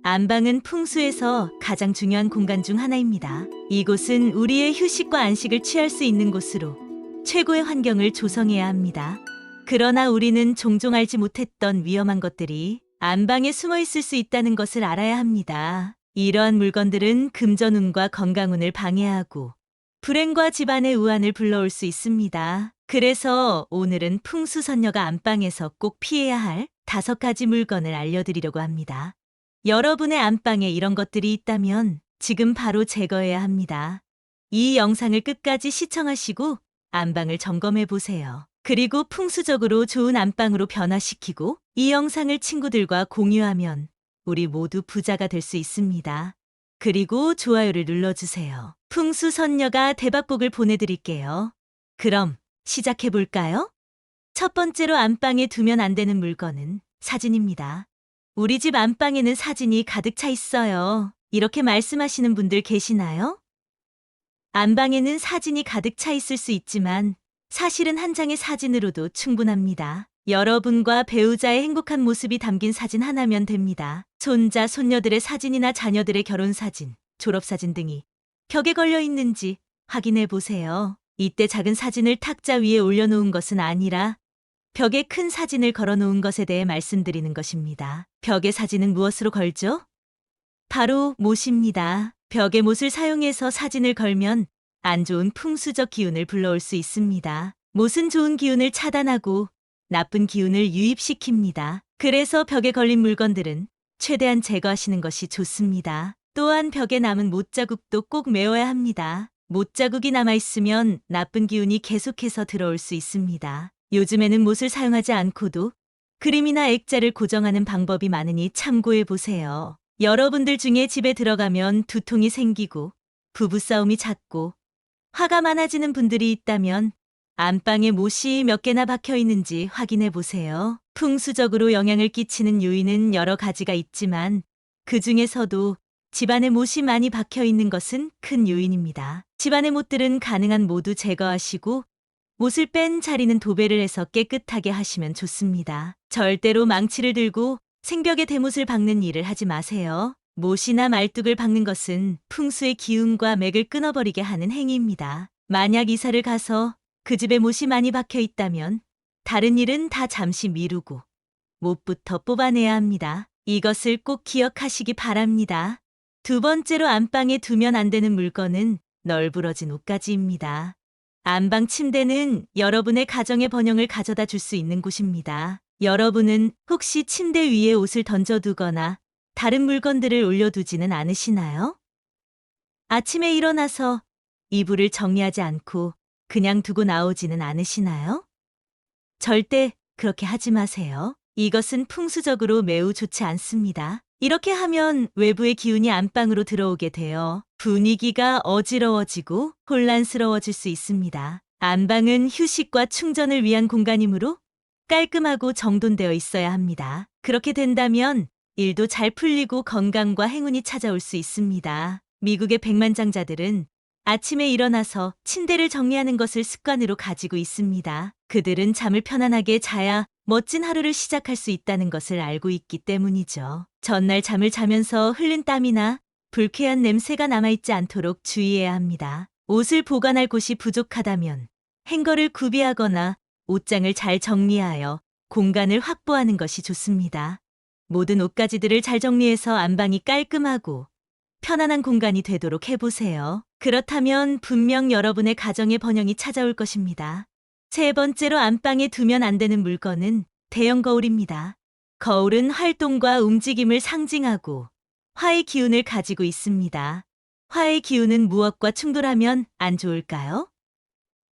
안방은 풍수에서 가장 중요한 공간 중 하나입니다. 이곳은 우리의 휴식과 안식을 취할 수 있는 곳으로 최고의 환경을 조성해야 합니다. 그러나 우리는 종종 알지 못했던 위험한 것들이 안방에 숨어 있을 수 있다는 것을 알아야 합니다. 이러한 물건들은 금전운과 건강운을 방해하고 불행과 집안의 우환을 불러올 수 있습니다. 그래서 오늘은 풍수선녀가 안방에서 꼭 피해야 할 5가지 물건을 알려드리려고 합니다. 여러분의 안방에 이런 것들이 있다면 지금 바로 제거해야 합니다. 이 영상을 끝까지 시청하시고 안방을 점검해 보세요. 그리고 풍수적으로 좋은 안방으로 변화시키고 이 영상을 친구들과 공유하면 우리 모두 부자가 될 수 있습니다. 그리고 좋아요를 눌러주세요. 풍수선녀가 대박복을 보내드릴게요. 그럼 시작해 볼까요? 첫 번째로 안방에 두면 안 되는 물건은 사진입니다. 우리 집 안방에는 사진이 가득 차 있어요. 이렇게 말씀하시는 분들 계시나요? 안방에는 사진이 가득 차 있을 수 있지만 사실은 한 장의 사진으로도 충분합니다. 여러분과 배우자의 행복한 모습이 담긴 사진 하나면 됩니다. 손자, 손녀들의 사진이나 자녀들의 결혼 사진, 졸업 사진 등이 벽에 걸려 있는지 확인해 보세요. 이때 작은 사진을 탁자 위에 올려놓은 것은 아니라 벽에 큰 사진을 걸어놓은 것에 대해 말씀드리는 것입니다. 벽에 사진은 무엇으로 걸죠? 바로 못입니다. 벽에 못을 사용해서 사진을 걸면 안 좋은 풍수적 기운을 불러올 수 있습니다. 못은 좋은 기운을 차단하고 나쁜 기운을 유입시킵니다. 그래서 벽에 걸린 물건들은 최대한 제거하시는 것이 좋습니다. 또한 벽에 남은 못자국도 꼭 메워야 합니다. 못자국이 남아있으면 나쁜 기운이 계속해서 들어올 수 있습니다. 요즘에는 못을 사용하지 않고도 그림이나 액자를 고정하는 방법이 많으니 참고해 보세요. 여러분들 중에 집에 들어가면 두통이 생기고 부부싸움이 잦고 화가 많아지는 분들이 있다면 안방에 못이 몇 개나 박혀 있는지 확인해 보세요. 풍수적으로 영향을 끼치는 요인은 여러 가지가 있지만 그 중에서도 집안에 못이 많이 박혀 있는 것은 큰 요인입니다. 집안의 못들은 가능한 모두 제거하시고 못을 뺀 자리는 도배를 해서 깨끗하게 하시면 좋습니다. 절대로 망치를 들고 생벽에 대못을 박는 일을 하지 마세요. 못이나 말뚝을 박는 것은 풍수의 기운과 맥을 끊어버리게 하는 행위입니다. 만약 이사를 가서 그 집에 못이 많이 박혀 있다면 다른 일은 다 잠시 미루고 못부터 뽑아내야 합니다. 이것을 꼭 기억하시기 바랍니다. 두 번째로 안방에 두면 안 되는 물건은 널브러진 옷가지입니다. 안방 침대는 여러분의 가정의 번영을 가져다 줄 수 있는 곳입니다. 여러분은 혹시 침대 위에 옷을 던져두거나 다른 물건들을 올려두지는 않으시나요? 아침에 일어나서 이불을 정리하지 않고 그냥 두고 나오지는 않으시나요? 절대 그렇게 하지 마세요. 이것은 풍수적으로 매우 좋지 않습니다. 이렇게 하면 외부의 기운이 안방으로 들어오게 되어 분위기가 어지러워지고 혼란스러워질 수 있습니다. 안방은 휴식과 충전을 위한 공간이므로 깔끔하고 정돈되어 있어야 합니다. 그렇게 된다면 일도 잘 풀리고 건강과 행운이 찾아올 수 있습니다. 미국의 백만장자들은 아침에 일어나서 침대를 정리하는 것을 습관으로 가지고 있습니다. 그들은 잠을 편안하게 자야 멋진 하루를 시작할 수 있다는 것을 알고 있기 때문이죠. 전날 잠을 자면서 흘린 땀이나 불쾌한 냄새가 남아있지 않도록 주의해야 합니다. 옷을 보관할 곳이 부족하다면 행거를 구비하거나 옷장을 잘 정리하여 공간을 확보하는 것이 좋습니다. 모든 옷가지들을 잘 정리해서 안방이 깔끔하고 편안한 공간이 되도록 해보세요. 그렇다면 분명 여러분의 가정의 번영이 찾아올 것입니다. 세 번째로 안방에 두면 안 되는 물건은 대형 거울입니다. 거울은 활동과 움직임을 상징하고 화의 기운을 가지고 있습니다. 화의 기운은 무엇과 충돌하면 안 좋을까요?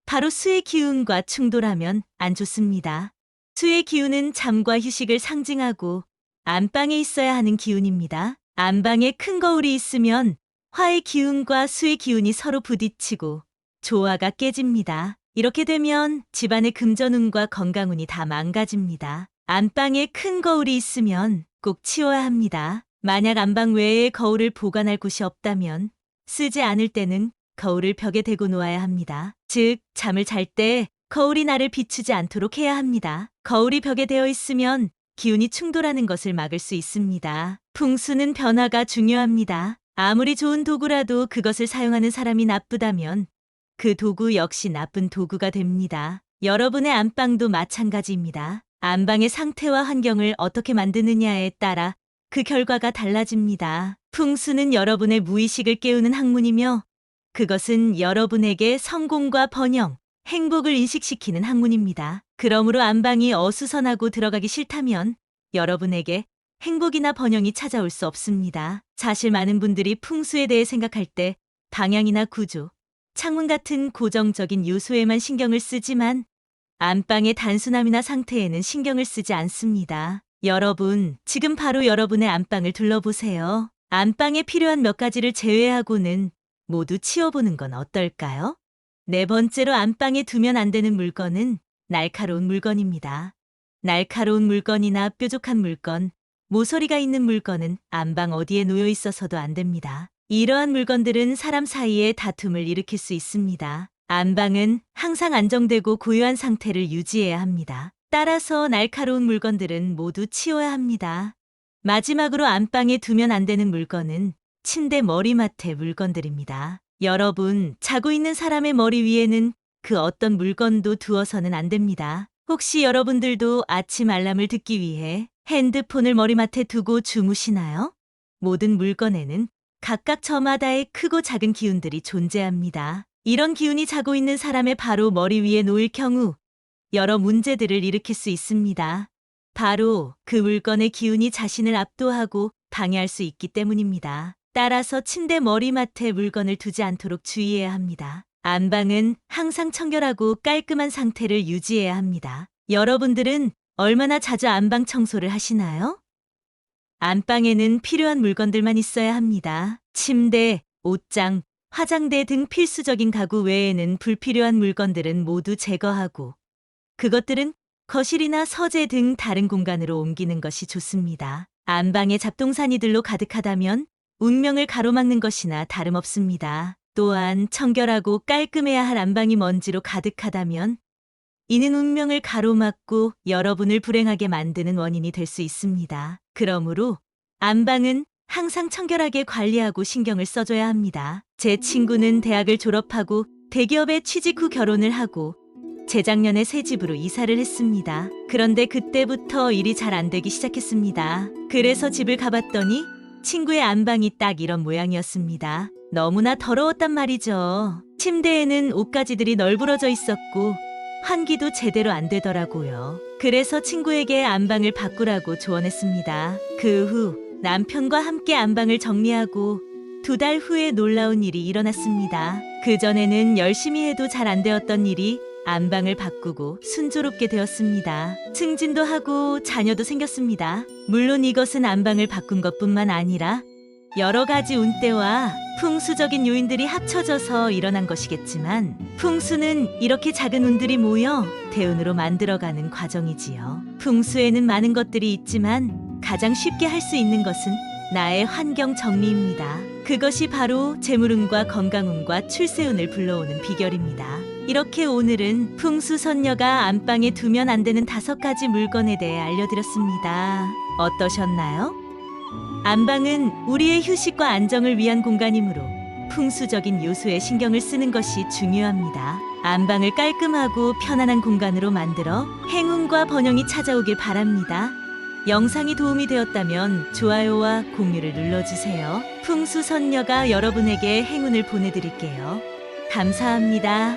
바로 수의 기운과 충돌하면 안 좋습니다. 수의 기운은 잠과 휴식을 상징하고 안방에 있어야 하는 기운입니다. 안방에 큰 거울이 있으면 화의 기운과 수의 기운이 서로 부딪히고 조화가 깨집니다. 이렇게 되면 집안의 금전운과 건강운이 다 망가집니다. 안방에 큰 거울이 있으면 꼭 치워야 합니다. 만약 안방 외에 거울을 보관할 곳이 없다면 쓰지 않을 때는 거울을 벽에 대고 놓아야 합니다. 즉, 잠을 잘 때 거울이 나를 비추지 않도록 해야 합니다. 거울이 벽에 되어 있으면 기운이 충돌하는 것을 막을 수 있습니다. 풍수는 변화가 중요합니다. 아무리 좋은 도구라도 그것을 사용하는 사람이 나쁘다면 그 도구 역시 나쁜 도구가 됩니다. 여러분의 안방도 마찬가지입니다. 안방의 상태와 환경을 어떻게 만드느냐에 따라 그 결과가 달라집니다. 풍수는 여러분의 무의식을 깨우는 학문이며 그것은 여러분에게 성공과 번영, 행복을 인식시키는 학문입니다. 그러므로 안방이 어수선하고 들어가기 싫다면 여러분에게 행복이나 번영이 찾아올 수 없습니다. 사실 많은 분들이 풍수에 대해 생각할 때 방향이나 구조, 창문 같은 고정적인 요소에만 신경을 쓰지만 안방의 단순함이나 상태에는 신경을 쓰지 않습니다. 여러분, 지금 바로 여러분의 안방을 둘러보세요. 안방에 필요한 몇 가지를 제외하고는 모두 치워보는 건 어떨까요? 네 번째로 안방에 두면 안 되는 물건은 날카로운 물건입니다. 날카로운 물건이나 뾰족한 물건, 모서리가 있는 물건은 안방 어디에 놓여 있어서도 안 됩니다. 이러한 물건들은 사람 사이에 다툼을 일으킬 수 있습니다. 안방은 항상 안정되고 고요한 상태를 유지해야 합니다. 따라서 날카로운 물건들은 모두 치워야 합니다. 마지막으로 안방에 두면 안 되는 물건은 침대 머리맡의 물건들입니다. 여러분, 자고 있는 사람의 머리 위에는 그 어떤 물건도 두어서는 안 됩니다. 혹시 여러분들도 아침 알람을 듣기 위해 핸드폰을 머리맡에 두고 주무시나요? 모든 물건에는 각각 저마다의 크고 작은 기운들이 존재합니다. 이런 기운이 자고 있는 사람의 바로 머리 위에 놓일 경우 여러 문제들을 일으킬 수 있습니다. 바로 그 물건의 기운이 자신을 압도하고 방해할 수 있기 때문입니다. 따라서 침대 머리맡에 물건을 두지 않도록 주의해야 합니다. 안방은 항상 청결하고 깔끔한 상태를 유지해야 합니다. 여러분들은 얼마나 자주 안방 청소를 하시나요? 안방에는 필요한 물건들만 있어야 합니다. 침대, 옷장, 화장대 등 필수적인 가구 외에는 불필요한 물건들은 모두 제거하고 그것들은 거실이나 서재 등 다른 공간으로 옮기는 것이 좋습니다. 안방에 잡동사니들로 가득하다면 운명을 가로막는 것이나 다름없습니다. 또한 청결하고 깔끔해야 할 안방이 먼지로 가득하다면 이는 운명을 가로막고 여러분을 불행하게 만드는 원인이 될 수 있습니다. 그러므로 안방은 항상 청결하게 관리하고 신경을 써줘야 합니다. 제 친구는 대학을 졸업하고 대기업에 취직 후 결혼을 하고 재작년에 새 집으로 이사를 했습니다. 그런데 그때부터 일이 잘 안 되기 시작했습니다. 그래서 집을 가봤더니 친구의 안방이 딱 이런 모양이었습니다. 너무나 더러웠단 말이죠. 침대에는 옷가지들이 널브러져 있었고 환기도 제대로 안 되더라고요. 그래서 친구에게 안방을 바꾸라고 조언했습니다. 그 후 남편과 함께 안방을 정리하고 2달 후에 놀라운 일이 일어났습니다. 그전에는 열심히 해도 잘 안 되었던 일이 안방을 바꾸고 순조롭게 되었습니다. 승진도 하고 자녀도 생겼습니다. 물론 이것은 안방을 바꾼 것뿐만 아니라 여러 가지 운때와 풍수적인 요인들이 합쳐져서 일어난 것이겠지만 풍수는 이렇게 작은 운들이 모여 대운으로 만들어가는 과정이지요. 풍수에는 많은 것들이 있지만 가장 쉽게 할 수 있는 것은 나의 환경 정리입니다. 그것이 바로 재물운과 건강운과 출세운을 불러오는 비결입니다. 이렇게 오늘은 풍수선녀가 안방에 두면 안 되는 5가지 물건에 대해 알려드렸습니다. 어떠셨나요? 안방은 우리의 휴식과 안정을 위한 공간이므로 풍수적인 요소에 신경을 쓰는 것이 중요합니다. 안방을 깔끔하고 편안한 공간으로 만들어 행운과 번영이 찾아오길 바랍니다. 영상이 도움이 되었다면 좋아요와 공유를 눌러주세요. 풍수선녀가 여러분에게 행운을 보내드릴게요. 감사합니다.